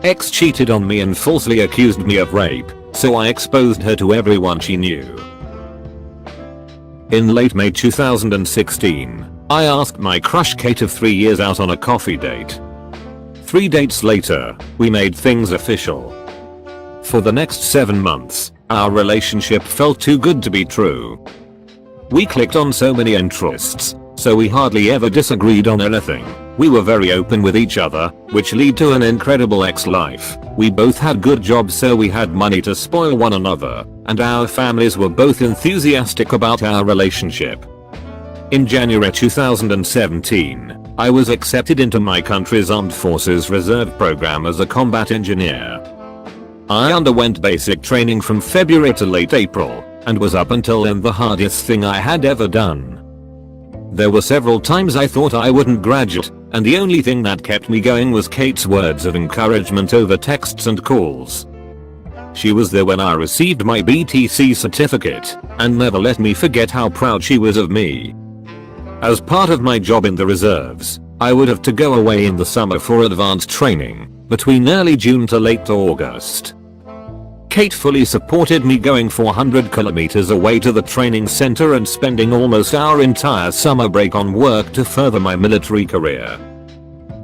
ex cheated on me and falsely accused me of rape, so I exposed her to everyone she knew. In late May 2016, I asked my crush Kate of 3 years out on a coffee date. 3 dates later, we made things official. For the next 7 months, our relationship felt too good to be true. We clicked on so many interests, so we hardly ever disagreed on anything. We were very open with each other, which led to an incredible ex-life. We both had good jobs, so we had money to spoil one another, and our families were both enthusiastic about our relationship. In January 2017, I was accepted into my country's Armed Forces Reserve program as a combat engineer. I underwent basic training from February to late April, and was up until then the hardest thing I had ever done. There were several times I thought I wouldn't graduate, and the only thing that kept me going was Kate's words of encouragement over texts and calls. She was there when I received my BTC certificate, and never let me forget how proud she was of me. As part of my job in the reserves, I would have to go away in the summer for advanced training, between early June to late August. Kate fully supported me going 400 kilometers away to the training center and spending almost our entire summer break on work to further my military career.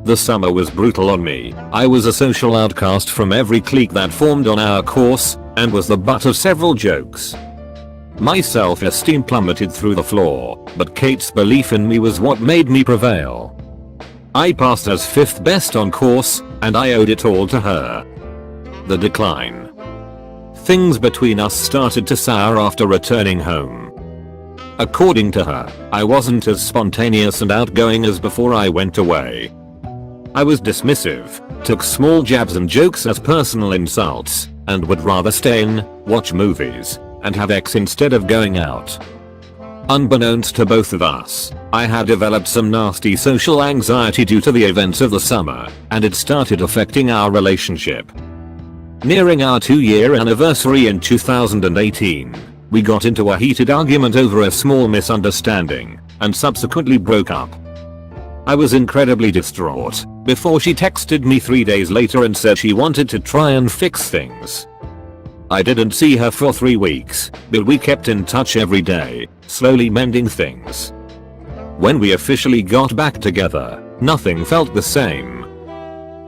The summer was brutal on me. I was a social outcast from every clique that formed on our course, and was the butt of several jokes. My self-esteem plummeted through the floor, but Kate's belief in me was what made me prevail. I passed as 5th best on course, and I owed it all to her. The decline. Things between us started to sour after returning home. According to her, I wasn't as spontaneous and outgoing as before I went away. I was dismissive, took small jabs and jokes as personal insults, and would rather stay in, watch movies, and have sex instead of going out. Unbeknownst to both of us, I had developed some nasty social anxiety due to the events of the summer, and it started affecting our relationship. Nearing our 2-year anniversary in 2018, we got into a heated argument over a small misunderstanding, and subsequently broke up. I was incredibly distraught, before she texted me 3 days later and said she wanted to try and fix things. I didn't see her for 3 weeks, but we kept in touch every day, slowly mending things. When we officially got back together, nothing felt the same.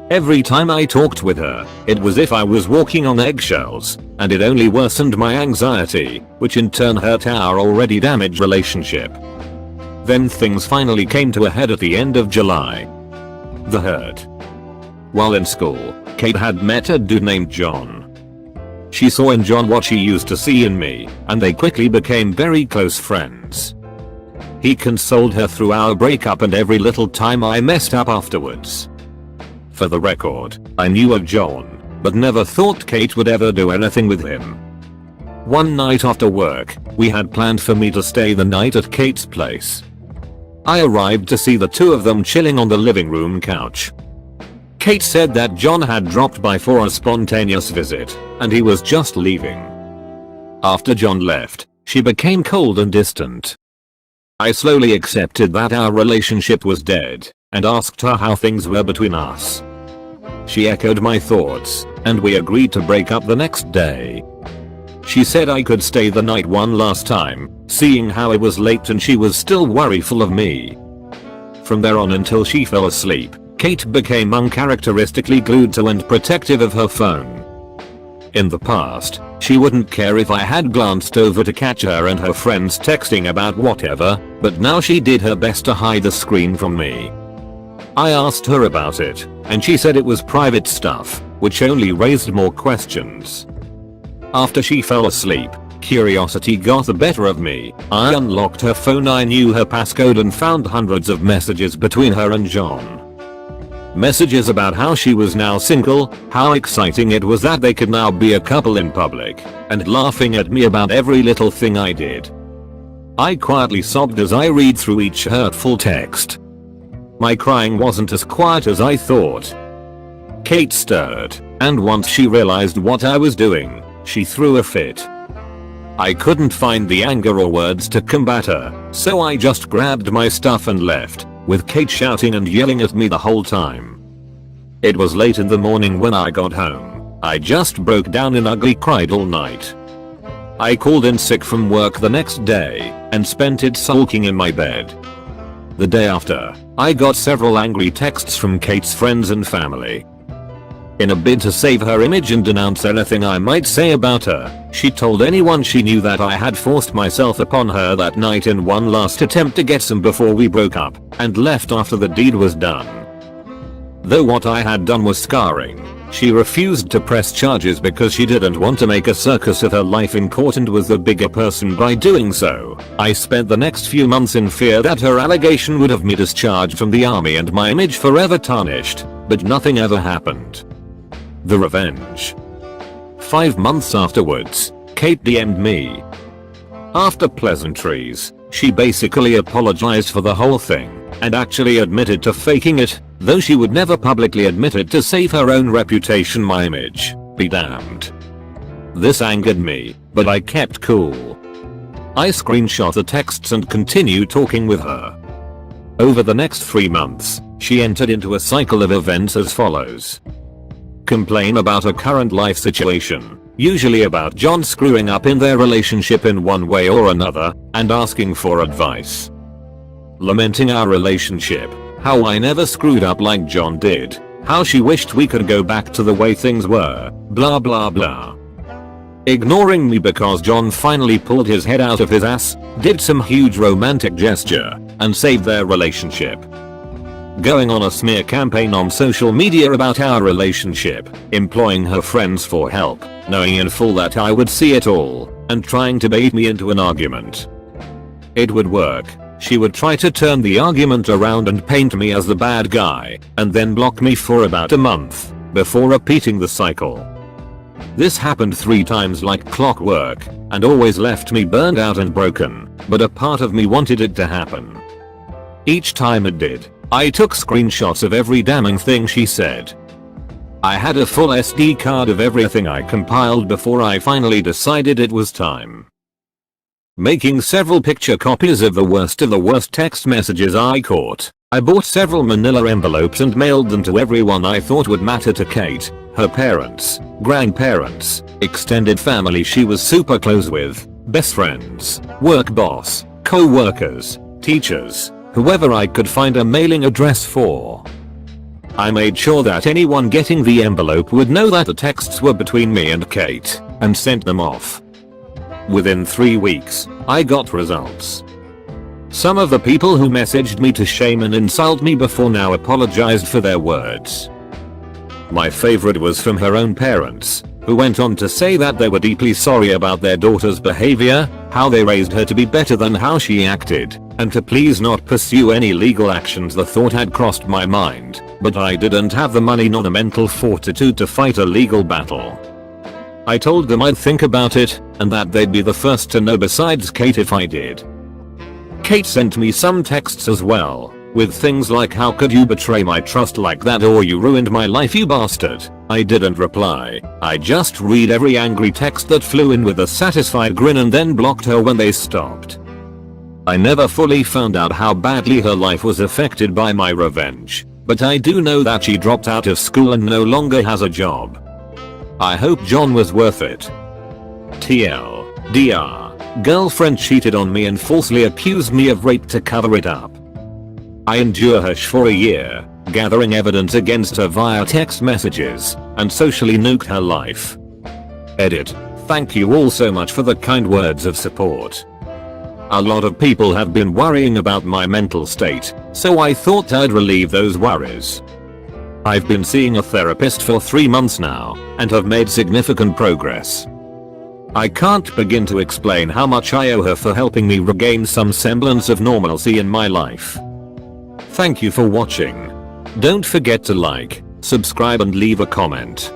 Every time I talked with her, it was as if I was walking on eggshells, and it only worsened my anxiety, which in turn hurt our already damaged relationship. Then things finally came to a head at the end of July. The hurt. While in school, Kate had met a dude named John. She saw in John what she used to see in me, and they quickly became very close friends. He consoled her through our breakup and every little time I messed up afterwards. For the record, I knew of John, but never thought Kate would ever do anything with him. One night after work, we had planned for me to stay the night at Kate's place. I arrived to see the two of them chilling on the living room couch. Kate said that John had dropped by for a spontaneous visit, and he was just leaving. After John left, she became cold and distant. I slowly accepted that our relationship was dead, and asked her how things were between us. She echoed my thoughts, and we agreed to break up the next day. She said I could stay the night one last time, seeing how it was late and she was still worryful of me. From there on until she fell asleep, Kate became uncharacteristically glued to and protective of her phone. In the past, she wouldn't care if I had glanced over to catch her and her friends texting about whatever, but now she did her best to hide the screen from me. I asked her about it, and she said it was private stuff, which only raised more questions. After she fell asleep, curiosity got the better of me. I unlocked her phone. I knew her passcode and found hundreds of messages between her and John. Messages about how she was now single, how exciting it was that they could now be a couple in public, and laughing at me about every little thing I did. I quietly sobbed as I read through each hurtful text. My crying wasn't as quiet as I thought. Kate stirred, and once she realized what I was doing, she threw a fit. I couldn't find the anger or words to combat her, so I just grabbed my stuff and left, with Kate shouting and yelling at me the whole time. It was late in the morning when I got home. I just broke down and ugly cried all night. I called in sick from work the next day and spent it sulking in my bed. The day after, I got several angry texts from Kate's friends and family. In a bid to save her image and denounce anything I might say about her, she told anyone she knew that I had forced myself upon her that night in one last attempt to get some before we broke up, and left after the deed was done. Though what I had done was scarring, she refused to press charges because she didn't want to make a circus of her life in court and was the bigger person by doing so. I spent the next few months in fear that her allegation would have me discharged from the army and my image forever tarnished, but nothing ever happened. The revenge. 5 months afterwards, Kate DM'd me. After pleasantries, she basically apologized for the whole thing and actually admitted to faking it, though she would never publicly admit it to save her own reputation. My image, be damned. This angered me, but I kept cool. I screenshot the texts and continued talking with her. Over the next 3 months, she entered into a cycle of events as follows. Complain about a current life situation, usually about John screwing up in their relationship in one way or another, and asking for advice. Lamenting our relationship, how I never screwed up like John did, how she wished we could go back to the way things were, blah blah blah. Ignoring me because John finally pulled his head out of his ass, did some huge romantic gesture, and saved their relationship. Going on a smear campaign on social media about our relationship, employing her friends for help, knowing in full that I would see it all, and trying to bait me into an argument. It would work. She would try to turn the argument around and paint me as the bad guy, and then block me for about a month, before repeating the cycle. This happened 3 times like clockwork, and always left me burned out and broken, but a part of me wanted it to happen. Each time it did, I took screenshots of every damning thing she said. I had a full SD card of everything I compiled before I finally decided it was time. Making several picture copies of the worst text messages I caught, I bought several manila envelopes and mailed them to everyone I thought would matter to Kate, her parents, grandparents, extended family she was super close with, best friends, work boss, co-workers, teachers, whoever I could find a mailing address for. I made sure that anyone getting the envelope would know that the texts were between me and Kate, and sent them off. Within 3 weeks, I got results. Some of the people who messaged me to shame and insult me before now apologized for their words. My favorite was from her own parents, who went on to say that they were deeply sorry about their daughter's behavior, how they raised her to be better than how she acted, and to please not pursue any legal actions. The thought had crossed my mind, but I didn't have the money nor the mental fortitude to fight a legal battle. I told them I'd think about it, and that they'd be the first to know besides Kate if I did. Kate sent me some texts as well, with things like how could you betray my trust like that, or you ruined my life you bastard. I didn't reply, I just read every angry text that flew in with a satisfied grin and then blocked her when they stopped. I never fully found out how badly her life was affected by my revenge, but I do know that she dropped out of school and no longer has a job. I hope John was worth it. TLDR, girlfriend cheated on me and falsely accused me of rape to cover it up. I endure her for a year, gathering evidence against her via text messages, and socially nuked her life. Edit. Thank you all so much for the kind words of support. A lot of people have been worrying about my mental state, so I thought I'd relieve those worries. I've been seeing a therapist for 3 months now, and have made significant progress. I can't begin to explain how much I owe her for helping me regain some semblance of normalcy in my life. Thank you for watching. Don't forget to like, subscribe and leave a comment.